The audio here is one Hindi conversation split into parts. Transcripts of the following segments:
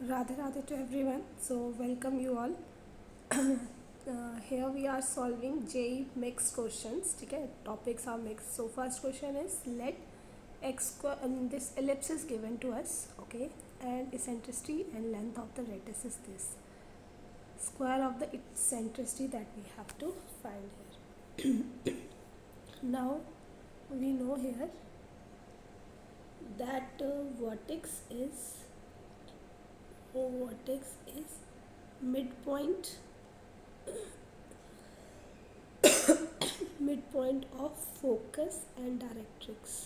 Radhe Radhe to everyone. So, welcome you all. Here we are solving JEE mixed questions. Okay, topics are mixed. So, first question is let x square, and this ellipse is given to us. Okay, and eccentricity and length of the radius is this. Square of the eccentricity that we have to find here. Now, we know here that vertex is midpoint midpoint of focus and directrix,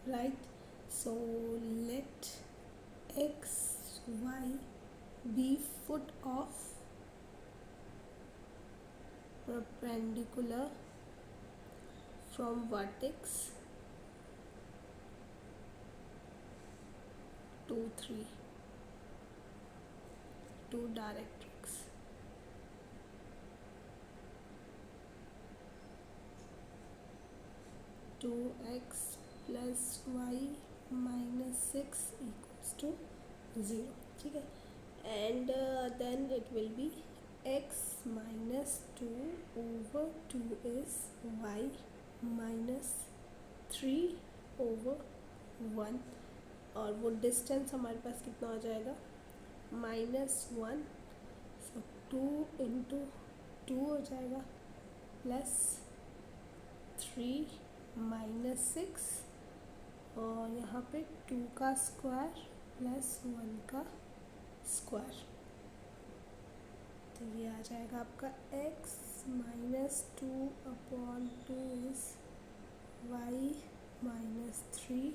right? So let x y be foot of perpendicular from vertex 2 3 to directrix. Two x plus y minus 6 equals to 0. ठीक है, and then it will be x minus 2 over 2 is y minus 3 over 1, और वो डिस्टेंस हमारे पास कितना हो जाएगा -1, सो 2 इंटू 2 हो जाएगा प्लस 3 माइनस 6, और यहाँ पे 2 का स्क्वायर प्लस 1 का स्क्वायर, तो ये आ जाएगा आपका x minus 2 upon 2 is y minus 3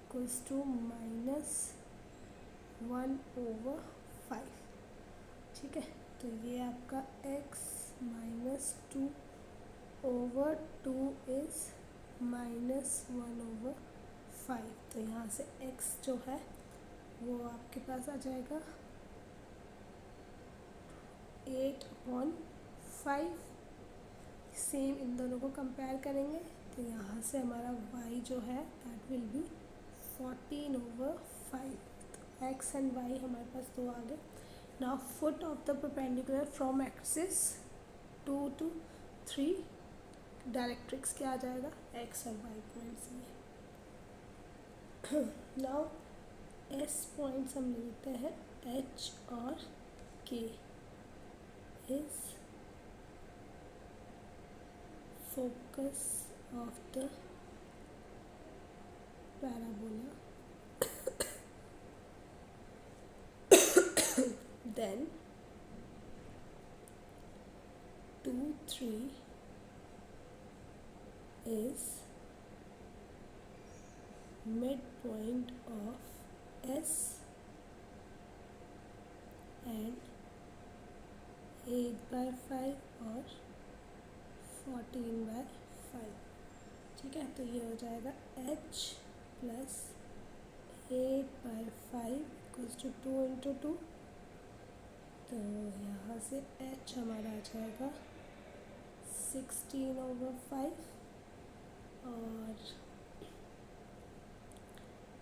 equals to -1/5. ठीक है, तो ये आपका x माइनस 2 over 2 is -1/5. तो यहाँ से x जो है वो आपके पास आ जाएगा 8/5. सेम इन दोनों को कंपेयर करेंगे तो यहाँ से हमारा y जो है दैट विल बी 14/5. तो x एंड y हमारे पास दो आ गए. Now foot of the perpendicular from axis 2 to 3 directrix क्या आ जाएगा x और y पॉइंट्स में. नाउ s पॉइंट्स हम लेते हैं h और k is focus of the parabola, then 2 3 is midpoint of S and 8/5 और 14/5. ठीक है, तो ये हो जाएगा h plus 8/5 equals to 2 into 2. तो यहाँ से h हमारा आ जाएगा 16/5 और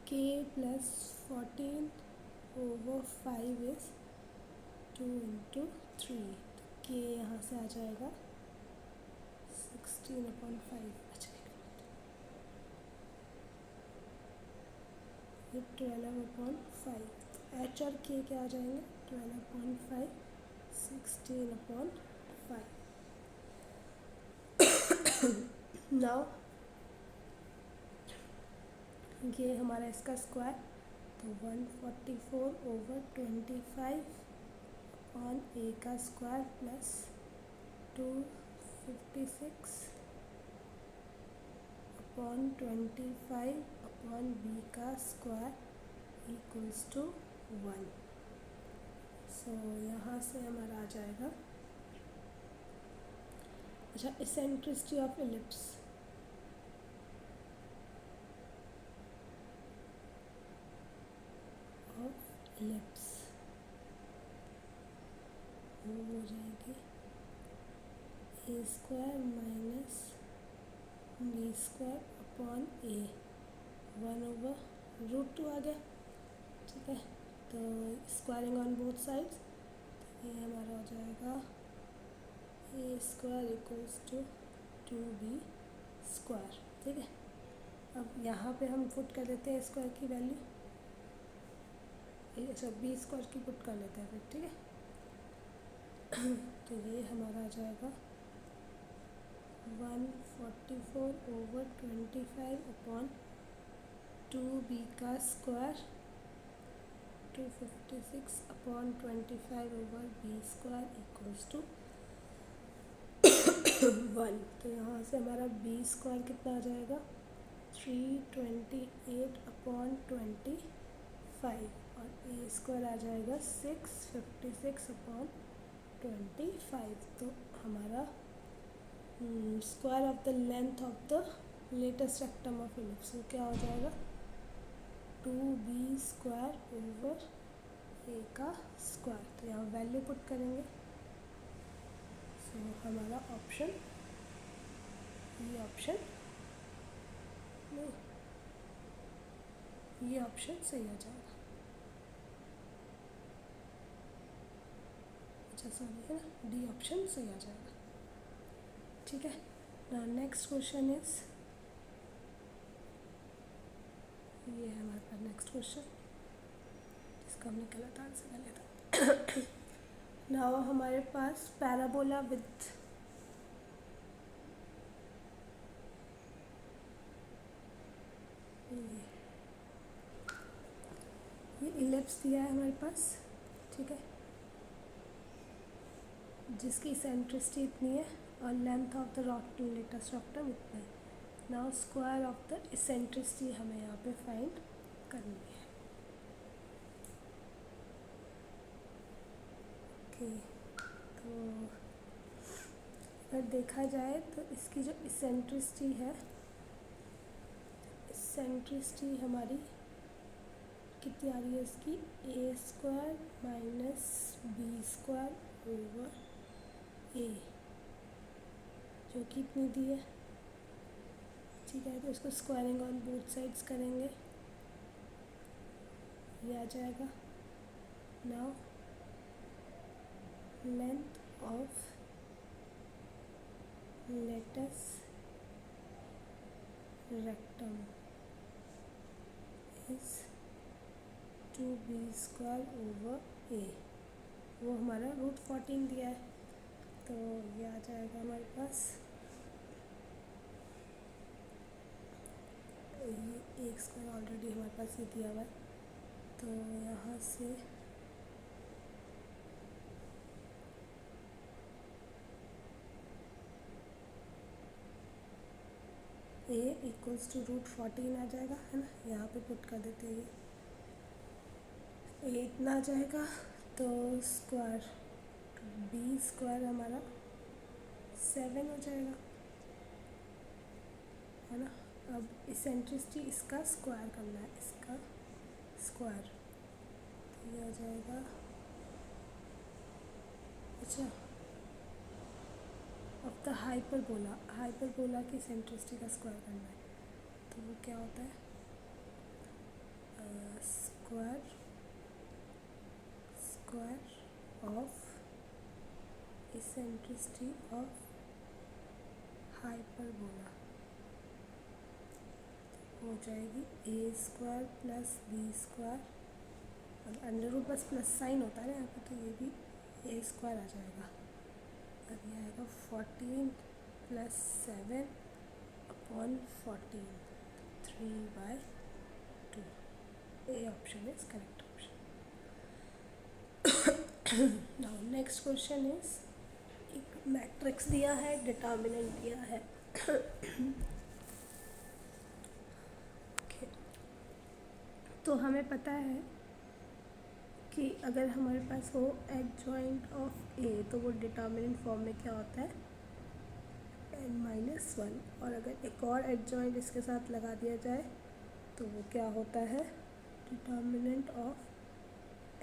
k प्लस 14/5 इज 2 इंटू 3. तो k यहाँ से आ जाएगा 16/5. अच्छा, ये 12/5. h और k क्या आ जाएंगे 12/5 16/5. नाउ ये हमारा इसका स्क्वायर, तो 144/25 अपॉन a का square plus 256 upon 25 upon b का स्क्वायर इक्वल्स टू 1. सो यहाँ से हमारा आ जाएगा. अच्छा, इसेंट्रिसिटी ऑफ इलिप्स वो हो जाएगी a² - 9 स्क्वायर अपॉन ए 1/√2 आ गया, ठीक है। तो स्क्वायरिंग ऑन बोथ साइड्स, ये हमारा हो जाएगा a square equals to 2b square, ठीक है। अब यहाँ पे हम पुट कर देते हैं स्क्वायर की वैल्यू, अच्छा बी स्क्वायर की पुट कर लेते हैं फिर, ठीक है। तो ये हमारा आ जाएगा 144/25 अपॉन 2b का square 256/25/b square equals to 1। तो यहाँ से हमारा बी स्क्वायर कितना आ जाएगा 328/25 और ए स्क्वायर आ जाएगा 656/25। तो हमारा square of the length of the latus rectum of ellipse वो क्या हो जाएगा 2b स्क्वायर ओवर ए का स्क्वायर। तो यहाँ वैल्यू पुट करेंगे, सो हमारा ऑप्शन ये ऑप्शन नहीं, ये ऑप्शन सही आ जाएगा, अच्छा सॉरी है ना, डी ऑप्शन सही आ जाएगा, ठीक है। नेक्स्ट क्वेश्चन इज ये है हमारे पास नेक्स्ट क्वेश्चन जिसका हमने गलत आंसर कर लिया था। नाउ हमारे पास पैराबोला विथ ये इलिप्स दिया है हमारे पास, ठीक है, जिसकी सेंट्रिसिटी इतनी है और length of the latus rectum इतना है। Now square of the eccentricity हमें यहाँ पे फाइंड करनी है, ओके। तो अगर देखा जाए तो इसकी जो इसेंट्रिसिटी है, इसेंट्रिसिटी हमारी कितनी आ रही है इसकी a square minus b square over a, जो कि इतनी दी है, ठीक है। तो इसको स्क्वायरिंग ऑन बोथ साइड्स करेंगे, ये आ जाएगा। Now length of latest rectum is 2b square over a, वो हमारा √14 दिया है, तो ये आ जाएगा हमारे पास, ये एक स्क्वायर ऑलरेडी हमारे पास ये दिया हुआ है, तो यहाँ से ए इक्वल्स टू √14 आ जाएगा, है ना। यहाँ पे पुट कर देते हैं, ये इतना आ जाएगा, तो स्क्वायर बी स्क्वायर हमारा 7 हो जाएगा, है ना। अब इसेंट्रिसिटी इसका स्क्वायर करना है, इसका स्क्वायर, तो ये आ जाएगा, अच्छा अब द हाइपरबोला की इसेंट्रिसिटी का स्क्वायर करना है, तो वो क्या होता है square of eccentricity of hyperbola हो जाएगी ए स्क्वायर प्लस बी स्क्वायर, और अंडर रूट बस प्लस साइन होता है ना यहाँ पे, तो ये भी ए स्क्वायर आ जाएगा। अब ये आएगा 14 + 7/14, 3/2। A option is correct option. Now next question is, एक मैट्रिक्स दिया है, डिटर्मिनेंट दिया है। okay. तो हमें पता है कि अगर हमारे पास हो एडजॉइंट ऑफ ए, तो वो डिटर्मिनेंट फॉर्म में क्या होता है n-1, और अगर एक और एडजॉइंट इसके साथ लगा दिया जाए तो वो क्या होता है डिटर्मिनेंट ऑफ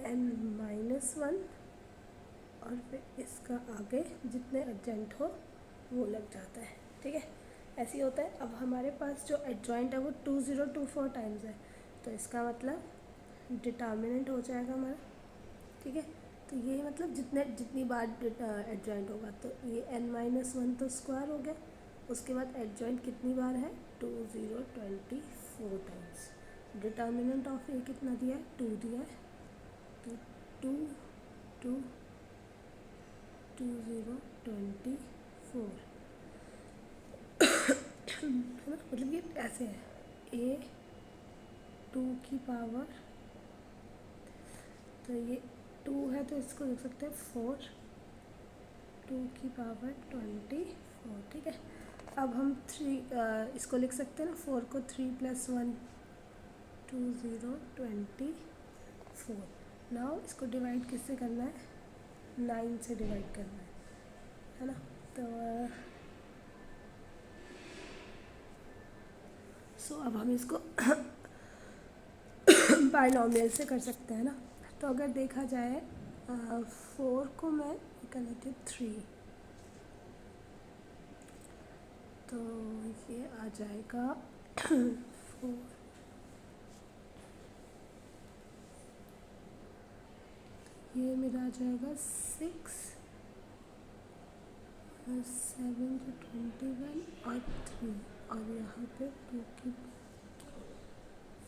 n-1, और फिर इसका आगे जितने एडजॉइंट हो वो लग जाता है, ठीक है। ऐसे ही होता है। अब हमारे पास जो एडजॉइंट है वो 2024 टाइम्स है, तो इसका मतलब डिटर्मिनेंट हो जाएगा हमारा, ठीक है। तो ये मतलब जितनी बार एडजॉइंट होगा, तो ये n-1 तो स्क्वायर हो गया, उसके बाद एडजॉइंट कितनी बार है 2024 टाइम्स। डिटर्मिनेंट ऑफ ए कितना दिया है 2 दिया है, तो 2 2 2024 है ना। मतलब ये ऐसे है, ए 2 की पावर, तो ये 2 है तो इसको लिख सकते हैं 4, 2 की पावर 24, ठीक है। अब हम 3 इसको लिख सकते हैं ना, 4 को 3 + 1 2024। नाउ इसको डिवाइड किससे करना है, 9 से डिवाइड करना है ना। तो अब हम इसको बाइनॉमियल से कर सकते हैं ना। तो अगर देखा जाए 4 को मैं कर लेती हूँ 3, तो ये आ जाएगा 4, ये मेरा आ जाएगा 6, 7 to 21 और 3, और यहाँ पे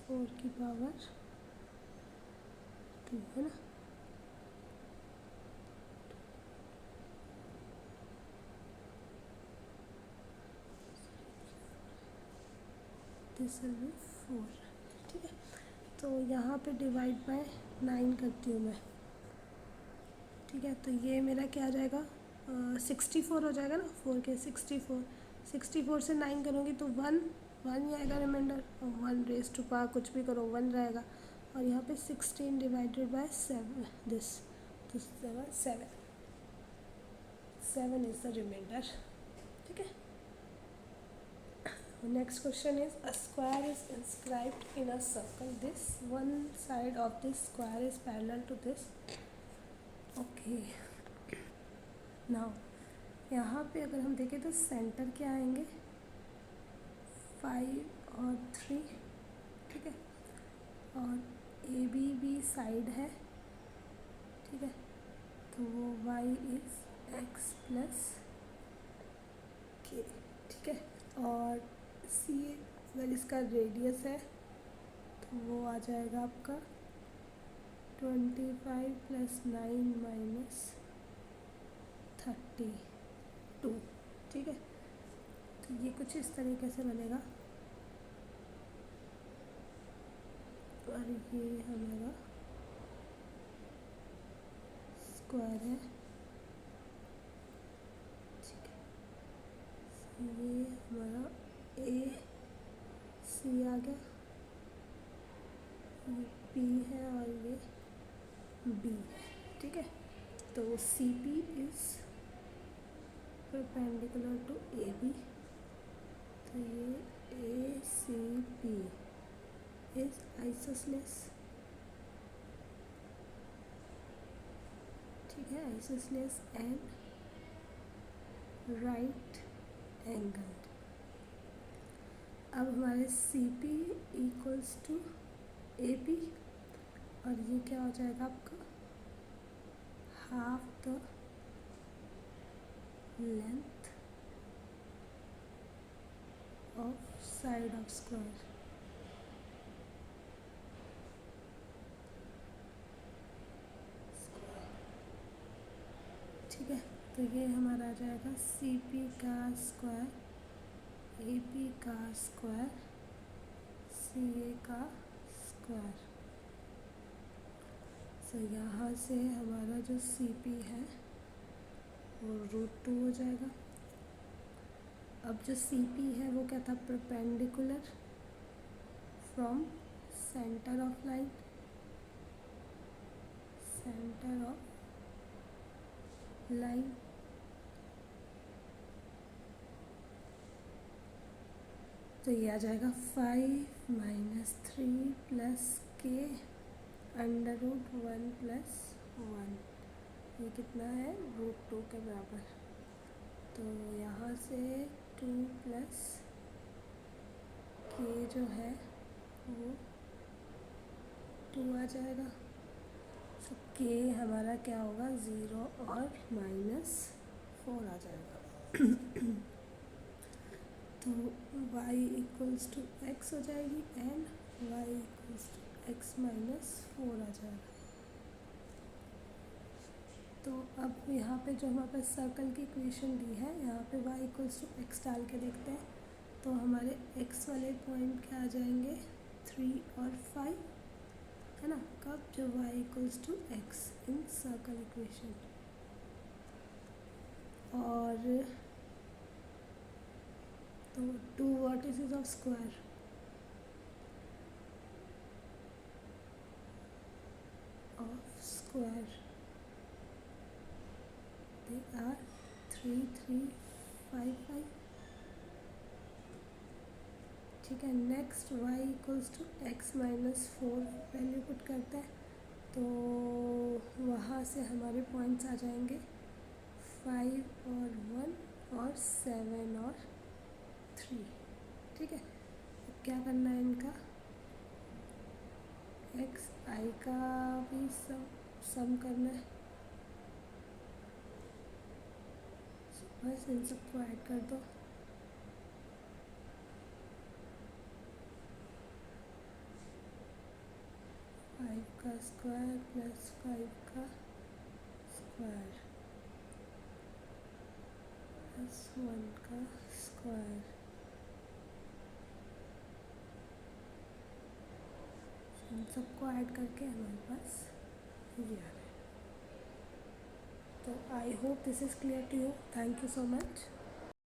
4 की पावर 2 है ना। दिस विल बी 4, ठीक है। तो यहाँ पे डिवाइड बाय 9 करती हूँ मैं, ठीक है। तो ये मेरा क्या आ जाएगा 64 हो जाएगा ना, 4 के 64 से 9 करूँगी तो 1 ही आएगा रिमाइंडर, और 1 रेज टू पावर कुछ भी करो 1 रहेगा, और यहाँ पे 16 डिवाइडेड बाय 7 दिस, तो 7 इज द रिमाइंडर, ठीक है। Next question is a square is inscribed in a circle, this one side of this square is parallel to this, okay. Now यहाँ पे अगर हम देखें तो सेंटर क्या आएंगे 5 और 3, ठीक है, और ए बी साइड है, ठीक है। तो वो y इज़ x प्लस के, ठीक है। और सी अगर इसका रेडियस है तो वो आ जाएगा आपका 25 + 9 - 32, ठीक है। तो ये कुछ इस तरीके से बनेगा, और ये हमारा स्क्वायर है, ठीक है। ये हमारा ए सी आ गया, ये पी है और ये बी है, ठीक है। तो C P is perpendicular to A B, तो ये A C P is isosceles, ठीक है, आइसोसलेस एंड राइट एंगल्ड। अब हमारे C P equals to A P, और ये क्या हो जाएगा आपका half the length of side of square, ठीक है। तो ये हमारा आ जाएगा सी पी का स्क्वायर, ए पी का स्क्वायर, सी ए का स्क्वायर। तो यहाँ से हमारा जो सी पी है वो √2 हो जाएगा। अब जो सी पी है वो क्या था, perpendicular from centre of line, centre of line, तो ये आ जाएगा 5 - 3 + k √1 + 1, ये कितना है √2 के बराबर। तो यहाँ से 2 प्लस के जो है वो 2 आ जाएगा। तो के हमारा क्या होगा, 0 और -4 आ जाएगा। तो y इक्वल्स टू x हो जाएगी and y equals to x -4 आ जाएगा। तो अब यहाँ पे जो हमारे पास सर्कल की इक्वेशन दी है, यहाँ पे y इक्वल्स टू x डाल के देखते हैं। तो हमारे x वाले पॉइंट क्या आ जाएंगे, 3 और 5, है ना। कब, जब y equals to x in circle equation. और तो 2 vertices of square, they are 3 3 5 5। ठीक है, next y equals to x -4 value put करते हैं। तो वहाँ से हमारे पॉइंट्स आ जाएंगे 5 और 1 और 7 और 3। ठीक है, अब क्या करना है, इनका x i का भी सम करना है। बस इन सबको ऐड कर दो। फाइव का स्क्वायर प्लस 5 का स्क्वायर प्लस 1 का स्क्वायर, इन सबको ऐड करके हमारे पास ये आ रहा है। तो I hope this is clear to you. Thank you so much.